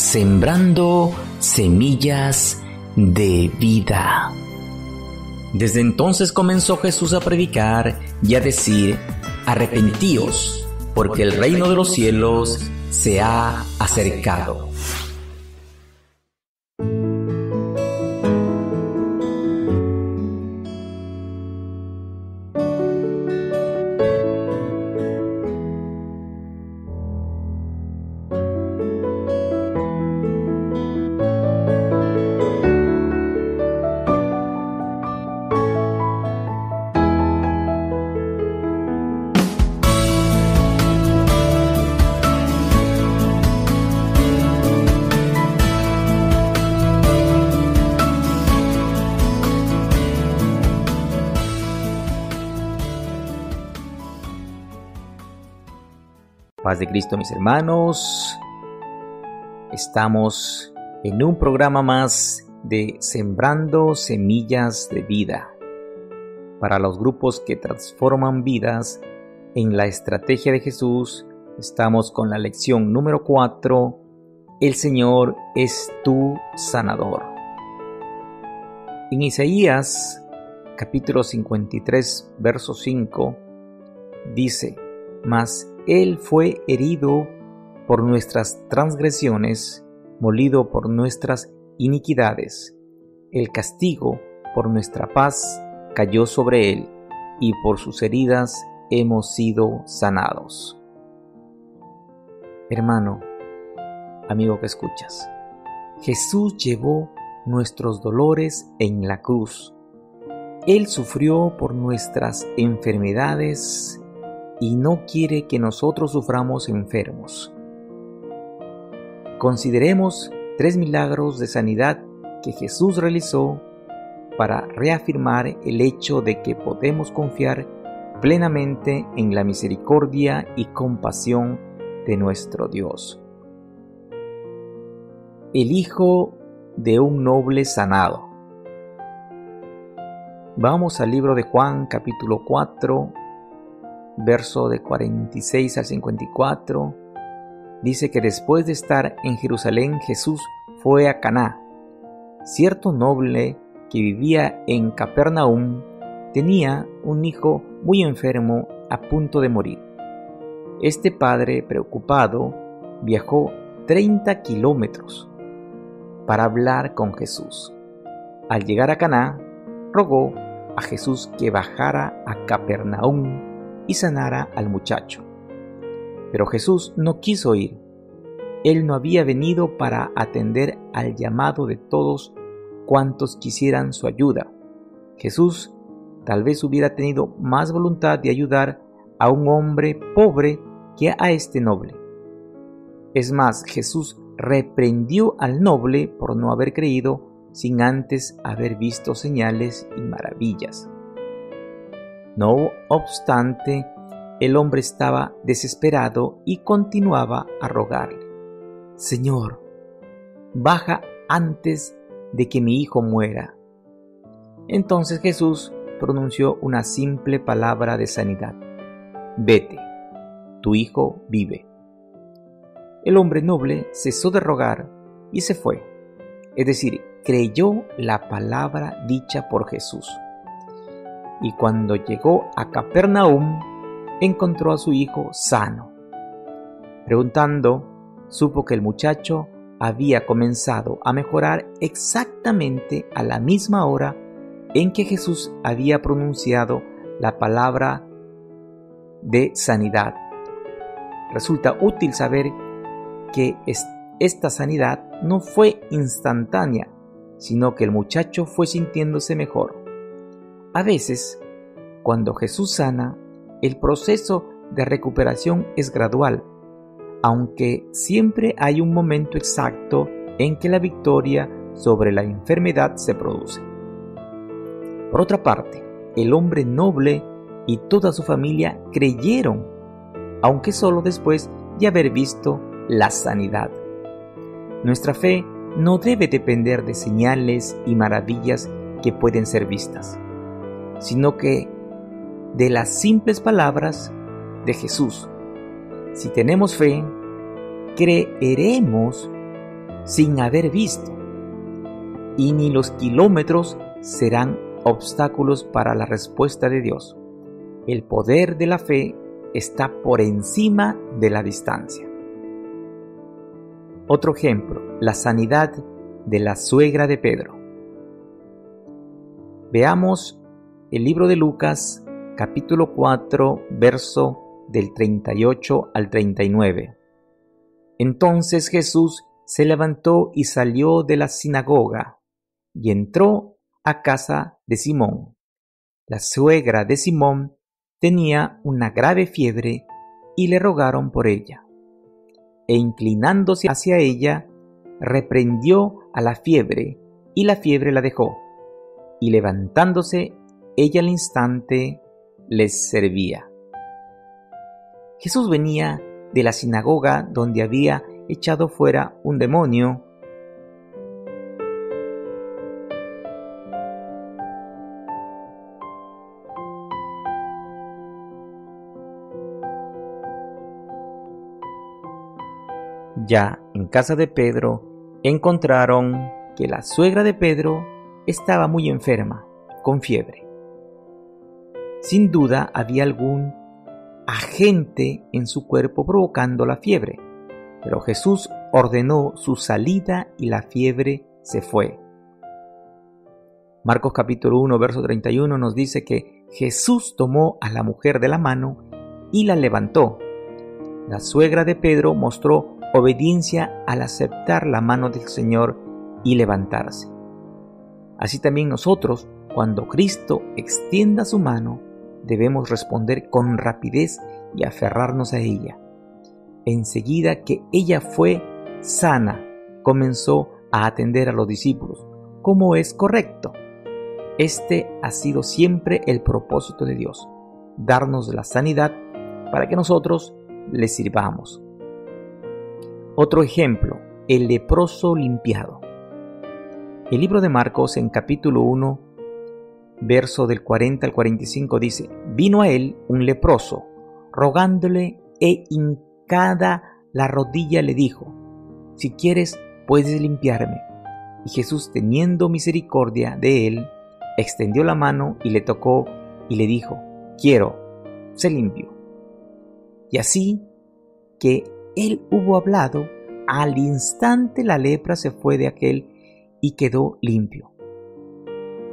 sembrando semillas de vida. Desde entonces comenzó Jesús a predicar y a decir: arrepentíos, porque el reino de los cielos se ha acercado. Paz de Cristo, mis hermanos. Estamos en un programa más de Sembrando Semillas de Vida para los grupos que transforman vidas. En la estrategia de Jesús estamos con la lección número 4. El Señor es tu sanador. En Isaías capítulo 53 verso 5 dice: mas Él fue herido por nuestras transgresiones, molido por nuestras iniquidades. El castigo por nuestra paz cayó sobre Él, y por sus heridas hemos sido sanados. Hermano, amigo que escuchas, Jesús llevó nuestros dolores en la cruz. Él sufrió por nuestras enfermedades y no quiere que nosotros suframos enfermos. Consideremos 3 milagros de sanidad que Jesús realizó para reafirmar el hecho de que podemos confiar plenamente en la misericordia y compasión de nuestro Dios. El hijo de un noble sanado. Vamos al libro de Juan capítulo 4, verso de 46 al 54, dice que después de estar en Jerusalén, Jesús fue a Caná. Cierto noble que vivía en Capernaum tenía un hijo muy enfermo a punto de morir. Este padre, preocupado, viajó 30 kilómetros para hablar con Jesús. Al llegar a Caná, rogó a Jesús que bajara a Capernaum y sanara al muchacho. Pero Jesús no quiso ir. Él no había venido para atender al llamado de todos cuantos quisieran su ayuda. Jesús tal vez hubiera tenido más voluntad de ayudar a un hombre pobre que a este noble. Es más, Jesús reprendió al noble por no haber creído sin antes haber visto señales y maravillas. No obstante, el hombre estaba desesperado y continuaba a rogarle: Señor, baja antes de que mi hijo muera. Entonces Jesús pronunció una simple palabra de sanidad: vete, tu hijo vive. El hombre noble cesó de rogar y se fue, es decir, creyó la palabra dicha por Jesús. Y cuando llegó a Capernaum, encontró a su hijo sano. Preguntando, supo que el muchacho había comenzado a mejorar exactamente a la misma hora en que Jesús había pronunciado la palabra de sanidad. Resulta útil saber que esta sanidad no fue instantánea, sino que el muchacho fue sintiéndose mejor. A veces, cuando Jesús sana, el proceso de recuperación es gradual, aunque siempre hay un momento exacto en que la victoria sobre la enfermedad se produce. Por otra parte, el hombre noble y toda su familia creyeron, aunque solo después de haber visto la sanidad. Nuestra fe no debe depender de señales y maravillas que pueden ser vistas, sino que de las simples palabras de Jesús. Si tenemos fe, creeremos sin haber visto, y ni los kilómetros serán obstáculos para la respuesta de Dios. El poder de la fe está por encima de la distancia. Otro ejemplo, la sanidad de la suegra de Pedro. Veamos el libro de Lucas, capítulo 4, verso del 38 al 39. Entonces Jesús se levantó y salió de la sinagoga y entró a casa de Simón. La suegra de Simón tenía una grave fiebre y le rogaron por ella. E inclinándose hacia ella, reprendió a la fiebre, y la fiebre la dejó. Y levantándose, ella al instante les servía. Jesús venía de la sinagoga donde había echado fuera un demonio. Ya en casa de Pedro encontraron que la suegra de Pedro estaba muy enferma, con fiebre. Sin duda había algún agente en su cuerpo provocando la fiebre, pero Jesús ordenó su salida y la fiebre se fue. Marcos capítulo 1, verso 31 nos dice que Jesús tomó a la mujer de la mano y la levantó. La suegra de Pedro mostró obediencia al aceptar la mano del Señor y levantarse. Así también nosotros, cuando Cristo extienda su mano, debemos responder con rapidez y aferrarnos a ella. Enseguida que ella fue sana, comenzó a atender a los discípulos, como es correcto. Este ha sido siempre el propósito de Dios, darnos la sanidad para que nosotros le sirvamos. Otro ejemplo, el leproso limpiado. El libro de Marcos en capítulo 1, verso del 40 al 45 dice: Vino a él un leproso, rogándole hincada la rodilla le dijo: Si quieres, puedes limpiarme. Y Jesús, teniendo misericordia de él, extendió la mano y le tocó y le dijo: Quiero, sé limpio. Y así que él hubo hablado, al instante la lepra se fue de aquel y quedó limpio.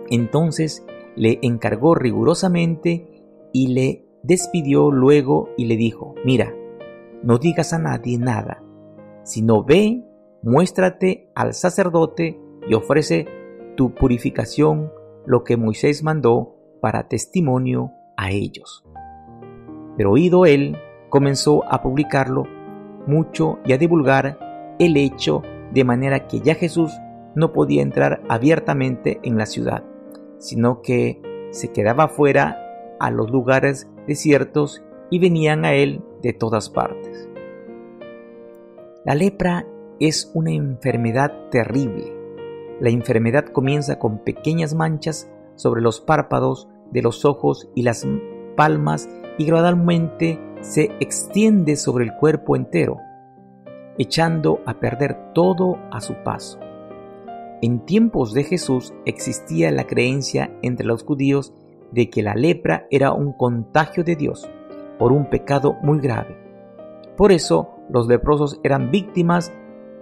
Entonces le encargó rigurosamente y le despidió luego y le dijo: Mira, no digas a nadie nada, sino ve, muéstrate al sacerdote y ofrece tu purificación, lo que Moisés mandó, para testimonio a ellos. Pero oído él, comenzó a publicarlo mucho y a divulgar el hecho, de manera que ya Jesús no podía entrar abiertamente en la ciudad, sino que se quedaba fuera a los lugares desiertos y venían a él de todas partes. La lepra es una enfermedad terrible. La enfermedad comienza con pequeñas manchas sobre los párpados de los ojos y las palmas y gradualmente se extiende sobre el cuerpo entero, echando a perder todo a su paso. En tiempos de Jesús existía la creencia entre los judíos de que la lepra era un contagio de Dios por un pecado muy grave. Por eso los leprosos eran víctimas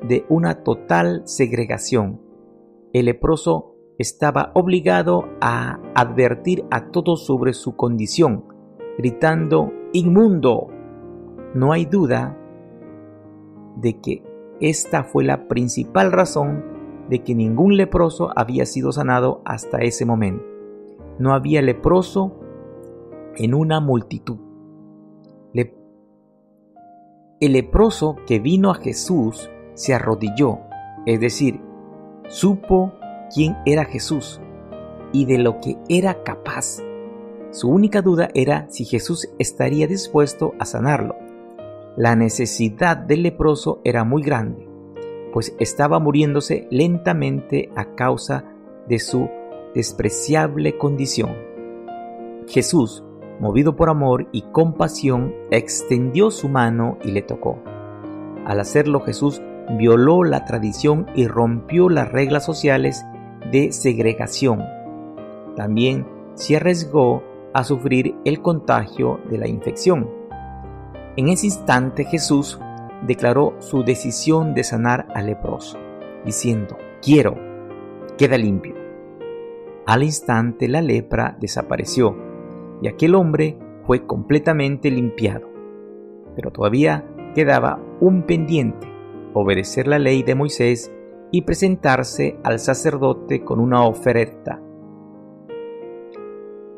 de una total segregación. El leproso estaba obligado a advertir a todos sobre su condición, gritando: ¡Inmundo! No hay duda de que esta fue la principal razón de que ningún leproso había sido sanado hasta ese momento. No había leproso en una multitud. El leproso que vino a Jesús se arrodilló, es decir, supo quién era Jesús y de lo que era capaz. Su única duda era si Jesús estaría dispuesto a sanarlo. La necesidad del leproso era muy grande, pues estaba muriéndose lentamente a causa de su despreciable condición. Jesús, movido por amor y compasión, extendió su mano y le tocó. Al hacerlo, Jesús violó la tradición y rompió las reglas sociales de segregación. También se arriesgó a sufrir el contagio de la infección. En ese instante Jesús declaró su decisión de sanar al leproso, diciendo: quiero, queda limpio. Al instante la lepra desapareció y aquel hombre fue completamente limpiado. Pero todavía quedaba un pendiente: obedecer la ley de Moisés y presentarse al sacerdote con una oferta.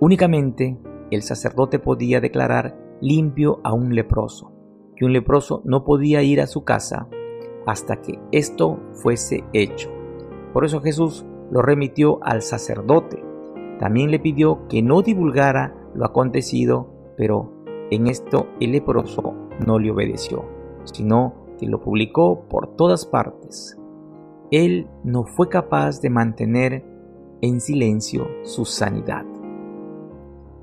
Únicamente el sacerdote podía declarar limpio a un leproso, que un leproso no podía ir a su casa hasta que esto fuese hecho. Por eso Jesús lo remitió al sacerdote. También le pidió que no divulgara lo acontecido, pero en esto el leproso no le obedeció, sino que lo publicó por todas partes. Él no fue capaz de mantener en silencio su sanidad.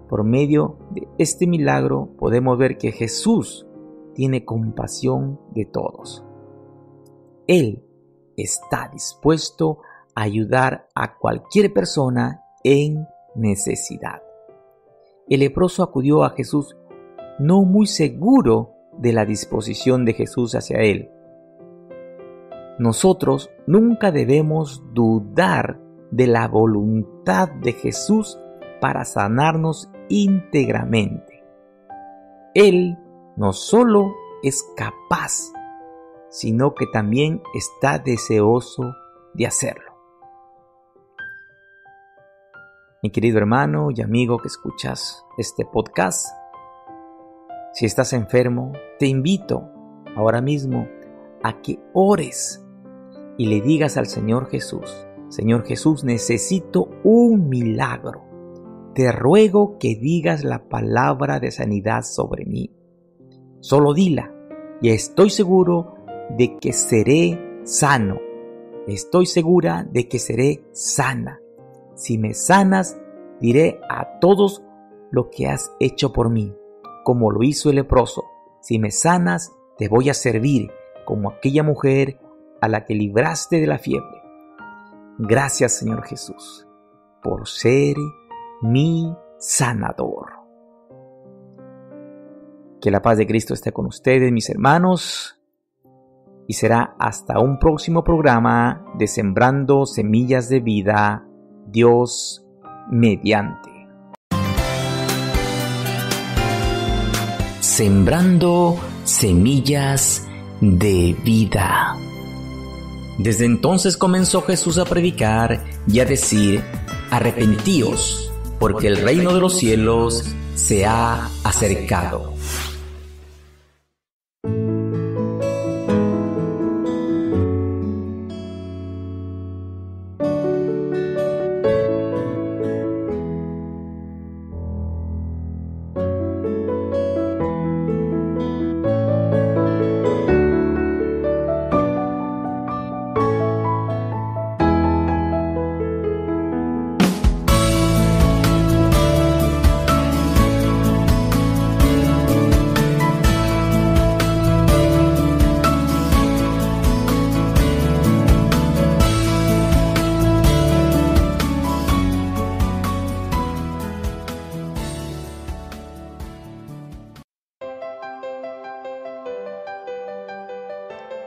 Por medio de este milagro podemos ver que Jesús tiene compasión de todos. Él está dispuesto a ayudar a cualquier persona en necesidad. El leproso acudió a Jesús no muy seguro de la disposición de Jesús hacia él. Nosotros nunca debemos dudar de la voluntad de Jesús para sanarnos íntegramente. Él no solo es capaz, sino que también está deseoso de hacerlo. Mi querido hermano y amigo que escuchas este podcast, si estás enfermo, te invito ahora mismo a que ores y le digas al Señor Jesús: Señor Jesús, necesito un milagro. Te ruego que digas la palabra de sanidad sobre mí. Solo dila y estoy seguro de que seré sano. Estoy segura de que seré sana. Si me sanas, diré a todos lo que has hecho por mí, como lo hizo el leproso. Si me sanas, te voy a servir como aquella mujer a la que libraste de la fiebre. Gracias, Señor Jesús, por ser mi sanador. Que la paz de Cristo esté con ustedes, mis hermanos, y será hasta un próximo programa de Sembrando Semillas de Vida, Dios mediante. Sembrando Semillas de Vida. Desde entonces comenzó Jesús a predicar y a decir: arrepentíos, porque el reino de los cielos se ha acercado.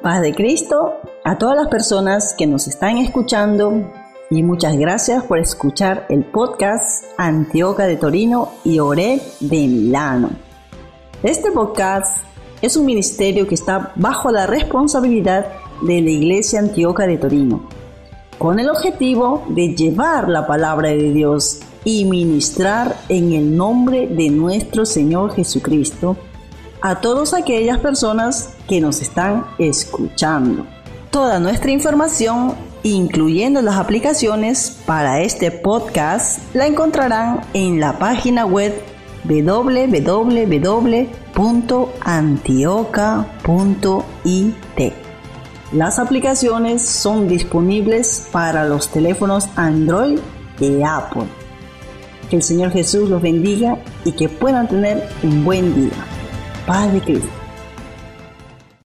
Paz de Cristo a todas las personas que nos están escuchando y muchas gracias por escuchar el podcast Antioquia de Torino y Oreb de Milano. Este podcast es un ministerio que está bajo la responsabilidad de la Iglesia Antioquia de Torino, con el objetivo de llevar la palabra de Dios y ministrar en el nombre de nuestro Señor Jesucristo a todas aquellas personas que nos están escuchando. Toda nuestra información, incluyendo las aplicaciones para este podcast, la encontrarán en la página web www.antioquia.it. Las aplicaciones son disponibles para los teléfonos Android y Apple. Que el Señor Jesús los bendiga y que puedan tener un buen día. Paz de Cristo.